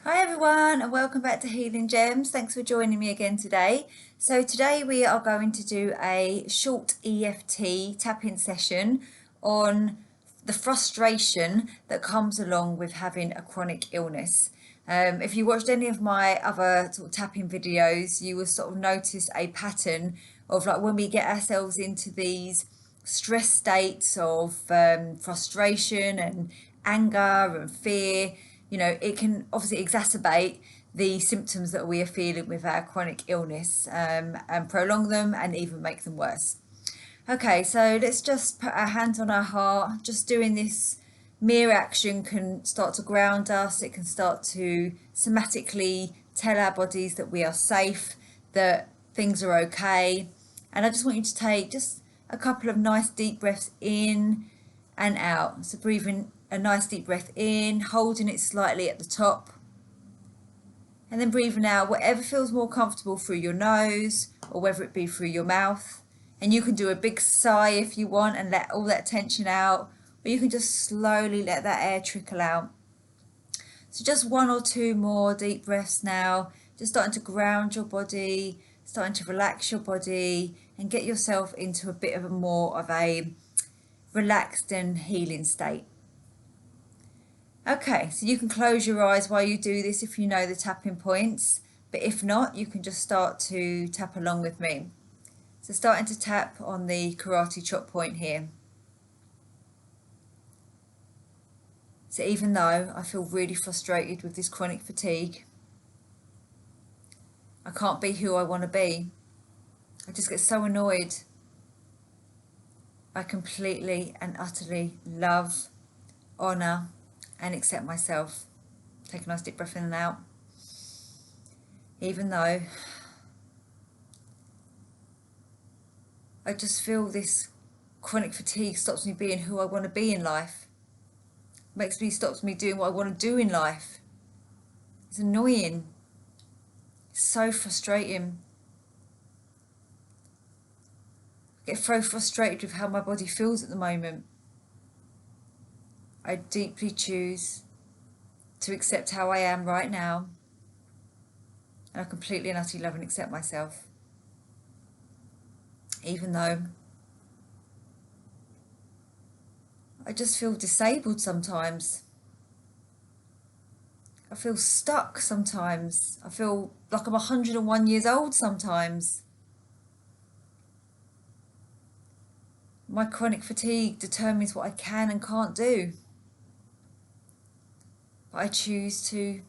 Hi everyone and welcome back to Healing Gems. Thanks for joining me again today. So today we are going to do a short EFT tapping session on the frustration that comes along with having a chronic illness. If you watched any of my other sort of tapping videos, you will sort of notice a pattern of like when we get ourselves into these stress states of frustration and anger and fear. It can obviously exacerbate the symptoms that we are feeling with our chronic illness, and prolong them and even make them worse. Okay, so let's just put our hands on our heart. Just doing this mere action can start to ground us. It can start to somatically tell our bodies that we are safe, that things are okay. And I just want you to take just a couple of nice deep breaths in and out. So breathing a nice deep breath in, holding it slightly at the top, and then breathing out whatever feels more comfortable through your nose or whether it be through your mouth. And you can do a big sigh if you want and let all that tension out, or you can just slowly let that air trickle out. So just one or two more deep breaths now, just starting to ground your body, starting to relax your body and get yourself into a bit of a more of a relaxed and healing state. Okay, so you can close your eyes while you do this if you know the tapping points, but if not, you can just start to tap along with me. So starting to tap on the karate chop point here. So even though I feel really frustrated with this chronic fatigue, I can't be who I want to be. I just get so annoyed. I completely and utterly love, honour and accept myself. Take a nice deep breath in and out. Even though I just feel this chronic fatigue stops me being who I want to be in life. Stops me doing what I want to do in life. It's annoying. It's so frustrating. I get so frustrated with how my body feels at the moment. I deeply choose to accept how I am right now, and I completely and utterly love and accept myself. Even though I just feel disabled sometimes. I feel stuck sometimes. I feel like I'm 101 years old sometimes. My chronic fatigue determines what I can and can't do. But I choose to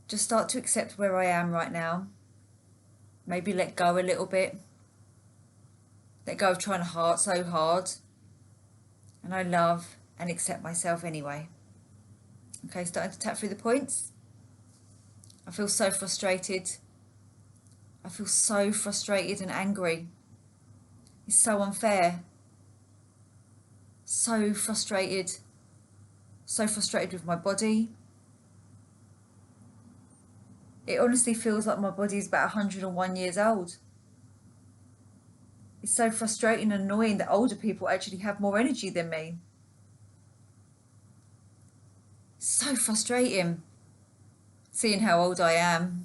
just start to accept where I am right now. Maybe let go a little bit. Let go of trying so hard. And I love and accept myself anyway. Okay, starting to tap through the points. I feel so frustrated. I feel so frustrated and angry. It's so unfair. So frustrated. So frustrated with my body. It honestly feels like my body is about 101 years old. It's so frustrating and annoying that older people actually have more energy than me. So frustrating seeing how old I am.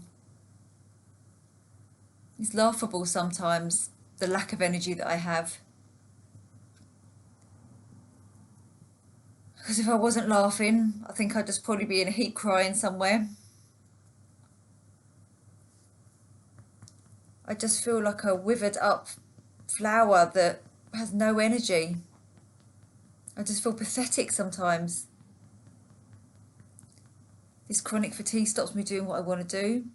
It's laughable sometimes, the lack of energy that I have. Because if I wasn't laughing, I think I'd just probably be in a heap crying somewhere. I just feel like a withered up flower that has no energy. I just feel pathetic sometimes. This chronic fatigue stops me doing what I want to do.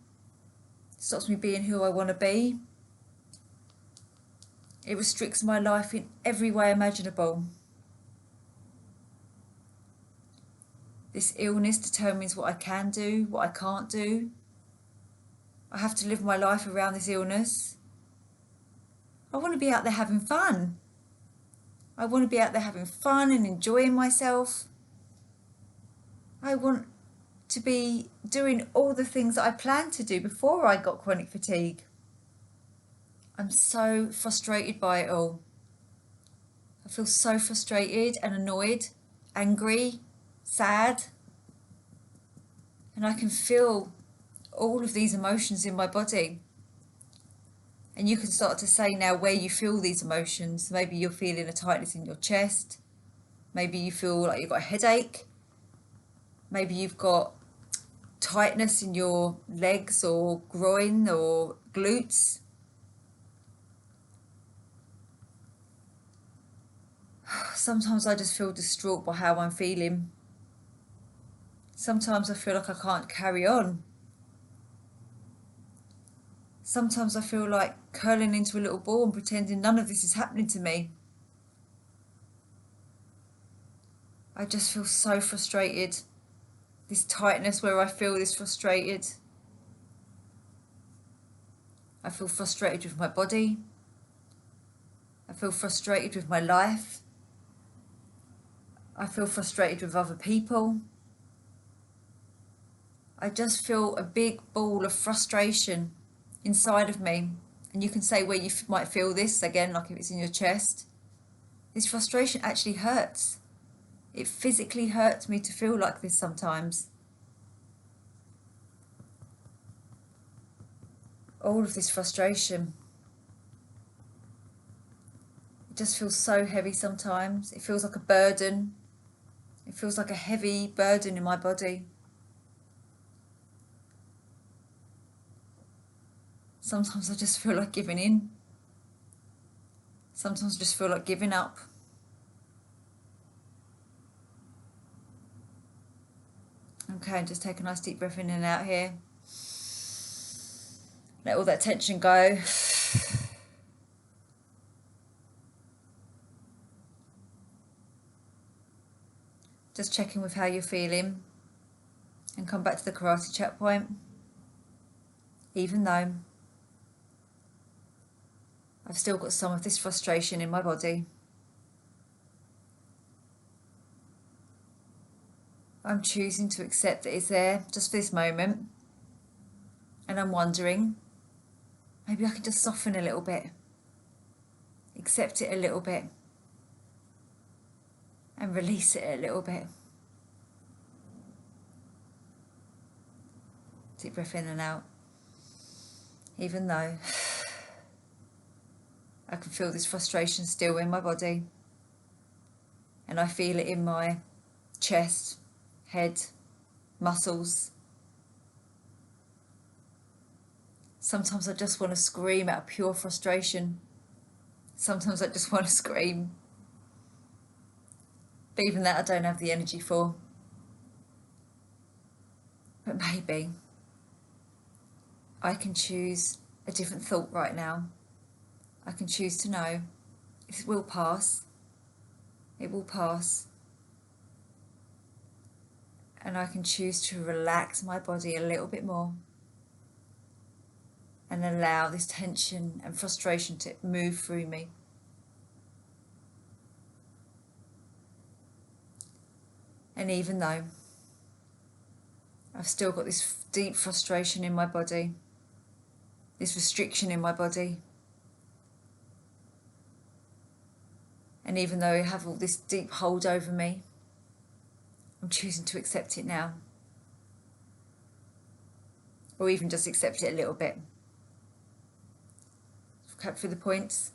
Stops me being who I want to be. It restricts my life in every way imaginable. This illness determines what I can do, what I can't do. I have to live my life around this illness. I want to be out there having fun. I want to be out there having fun and enjoying myself. I want to be doing all the things that I planned to do before I got chronic fatigue. I'm so frustrated by it all. I feel so frustrated and annoyed, angry, sad. And I can feel all of these emotions in my body. And you can start to say now where you feel these emotions. Maybe you're feeling a tightness in your chest. Maybe you feel like you've got a headache. Maybe you've got tightness in your legs or groin or glutes. Sometimes I just feel distraught by how I'm feeling. Sometimes I feel like I can't carry on. Sometimes I feel like curling into a little ball and pretending none of this is happening to me. I just feel so frustrated. This tightness where I feel this frustrated. I feel frustrated with my body. I feel frustrated with my life. I feel frustrated with other people. I just feel a big ball of frustration inside of me. And you can say where you might feel this, again, like if it's in your chest. This frustration actually hurts. It physically hurts me to feel like this sometimes. All of this frustration. It just feels so heavy sometimes. It feels like a burden. It feels like a heavy burden in my body. Sometimes I just feel like giving in. Sometimes I just feel like giving up. Okay, just take a nice deep breath in and out here. Let all that tension go. Just checking with how you're feeling. And come back to the karate chat point. Even though I've still got some of this frustration in my body, I'm choosing to accept that it's there just for this moment. And I'm wondering, maybe I can just soften a little bit, accept it a little bit, and release it a little bit. Deep breath in and out. Even though I can feel this frustration still in my body, and I feel it in my chest, head, muscles. Sometimes I just want to scream out of pure frustration. Sometimes I just want to scream. But even that I don't have the energy for. But maybe I can choose a different thought right now. I can choose to know it will pass. It will pass. And I can choose to relax my body a little bit more and allow this tension and frustration to move through me. And even though I've still got this deep frustration in my body, this restriction in my body, and even though I have all this deep hold over me, I'm choosing to accept it now. Or even just accept it a little bit. Cut through the points.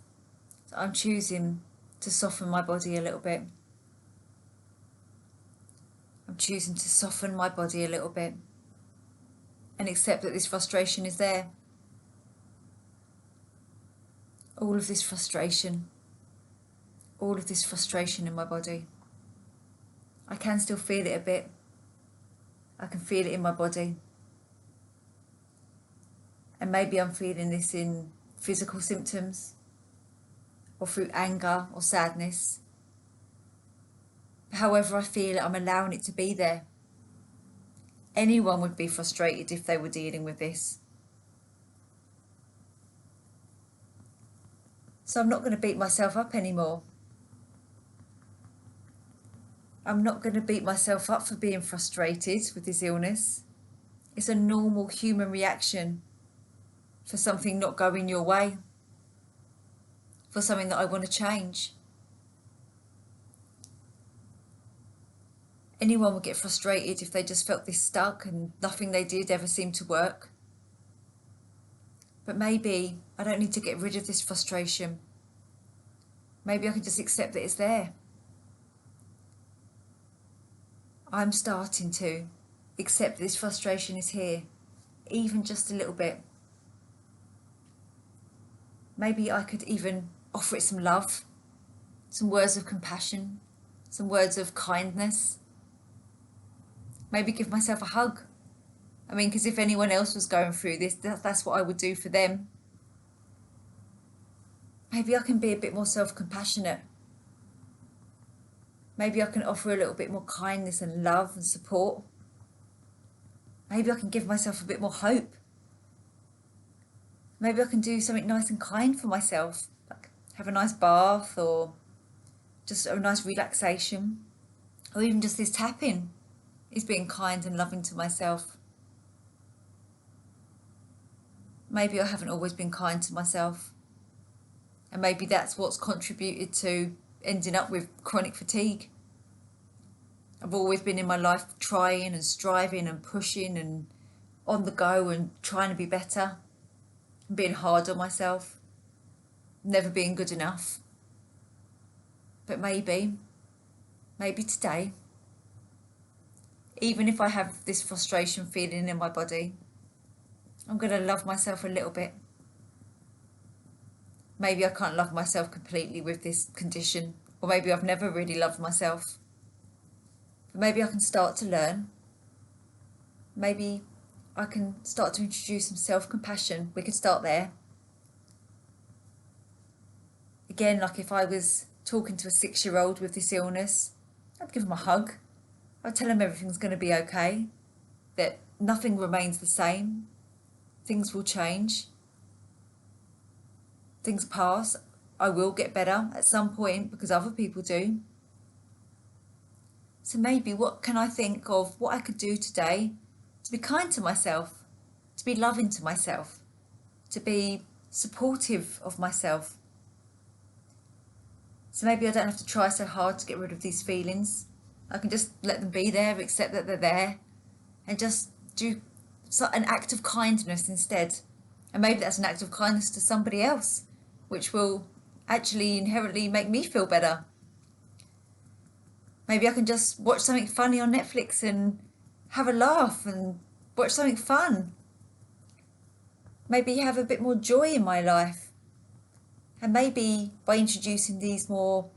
So I'm choosing to soften my body a little bit. I'm choosing to soften my body a little bit and accept that this frustration is there. All of this frustration in my body. I can still feel it a bit. I can feel it in my body. And maybe I'm feeling this in physical symptoms or through anger or sadness. However I feel it, I'm allowing it to be there. Anyone would be frustrated if they were dealing with this. So I'm not going to beat myself up anymore. I'm not going to beat myself up for being frustrated with this illness. It's a normal human reaction for something not going your way, for something that I want to change. anyone would get frustrated if they just felt this stuck and nothing they did ever seemed to work. But maybe I don't need to get rid of this frustration. Maybe I can just accept that it's there. I'm starting to accept this frustration is here, even just a little bit. Maybe I could even offer it some love, some words of compassion, some words of kindness. Maybe give myself a hug. I mean, because if anyone else was going through this, that's what I would do for them. Maybe I can be a bit more self-compassionate. Maybe I can offer a little bit more kindness and love and support. Maybe I can give myself a bit more hope. Maybe I can do something nice and kind for myself, like have a nice bath or just a nice relaxation, or even just this tapping is being kind and loving to myself. Maybe I haven't always been kind to myself, and maybe that's what's contributed to ending up with chronic fatigue. I've always been in my life trying and striving and pushing and on the go and trying to be better, and being hard on myself, never being good enough. But maybe today, even if I have this frustration feeling in my body, I'm going to love myself a little bit. Maybe I can't love myself completely with this condition, or maybe I've never really loved myself. But maybe I can start to learn. Maybe I can start to introduce some self-compassion. We could start there. Again, like if I was talking to a 6-year-old with this illness, I'd give them a hug. I'd tell them everything's going to be okay, that nothing remains the same. Things will change. Things pass. I will get better at some point because other people do. So maybe what can I think of what I could do today to be kind to myself, to be loving to myself, to be supportive of myself. So maybe I don't have to try so hard to get rid of these feelings. I can just let them be there, accept that they're there, and just do an act of kindness instead. And maybe that's an act of kindness to somebody else, which will actually inherently make me feel better. Maybe I can just watch something funny on Netflix and have a laugh and watch something fun. Maybe have a bit more joy in my life. And maybe by introducing these more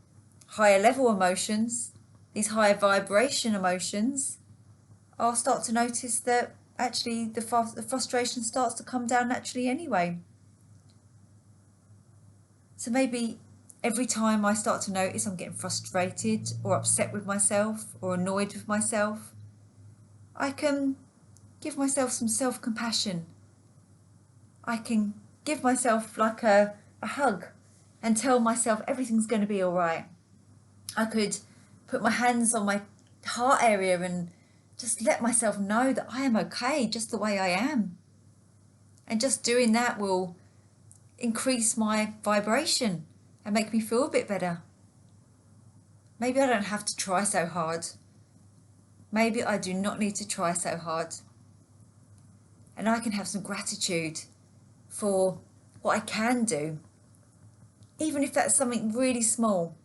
higher level emotions, these higher vibration emotions, I'll start to notice that actually the frustration starts to come down naturally anyway. So maybe every time I start to notice I'm getting frustrated or upset with myself or annoyed with myself, I can give myself some self-compassion. I can give myself like a hug and tell myself everything's going to be all right. I could put my hands on my heart area and just let myself know that I am okay just the way I am. And just doing that will increase my vibration and make me feel a bit better. Maybe I don't have to try so hard. Maybe I do not need to try so hard. And I can have some gratitude for what I can do, even if that's something really small.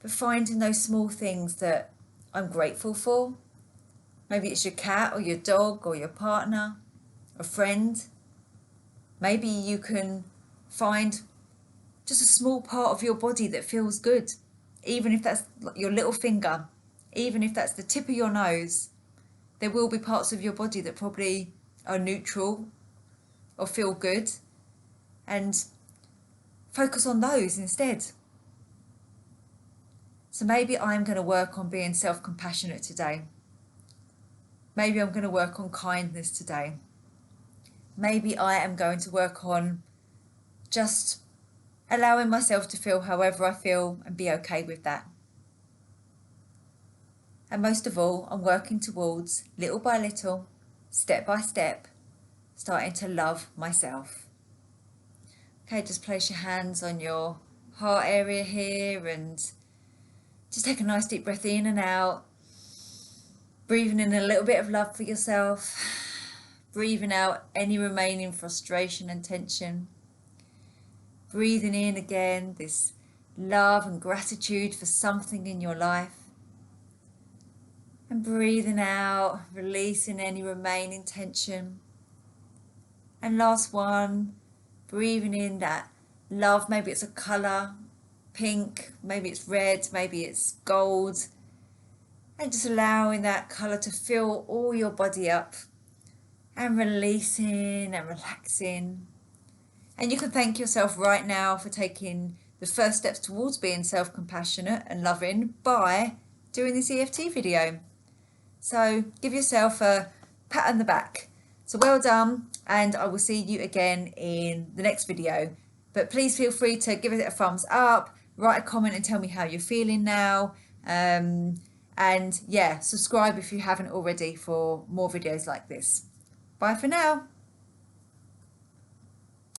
But finding those small things that I'm grateful for. Maybe it's your cat or your dog or your partner, a friend. Maybe you can find just a small part of your body that feels good, even if that's your little finger, even if that's the tip of your nose. There will be parts of your body that probably are neutral or feel good, and focus on those instead. So maybe I'm going to work on being self-compassionate today. Maybe I'm going to work on kindness today. Maybe I am going to work on just allowing myself to feel however I feel and be okay with that. And most of all, I'm working towards, little by little, step by step, starting to love myself. Okay, just place your hands on your heart area here and Just take a nice deep breath in and out. Breathing in a little bit of love for yourself. Breathing out any remaining frustration and tension. Breathing in again this love and gratitude for something in your life. And breathing out, releasing any remaining tension. And last one, breathing in that love. Maybe it's a colour, pink, maybe it's red, maybe it's gold. And just allowing that colour to fill all your body up. And releasing and relaxing. And you can thank yourself right now for taking the first steps towards being self-compassionate and loving by doing this EFT video. So give yourself a pat on the back. So well done, and I will see you again in the next video. But please feel free to give it a thumbs up, write a comment and tell me how you're feeling now. And yeah, subscribe if you haven't already for more videos like this. Bye for now.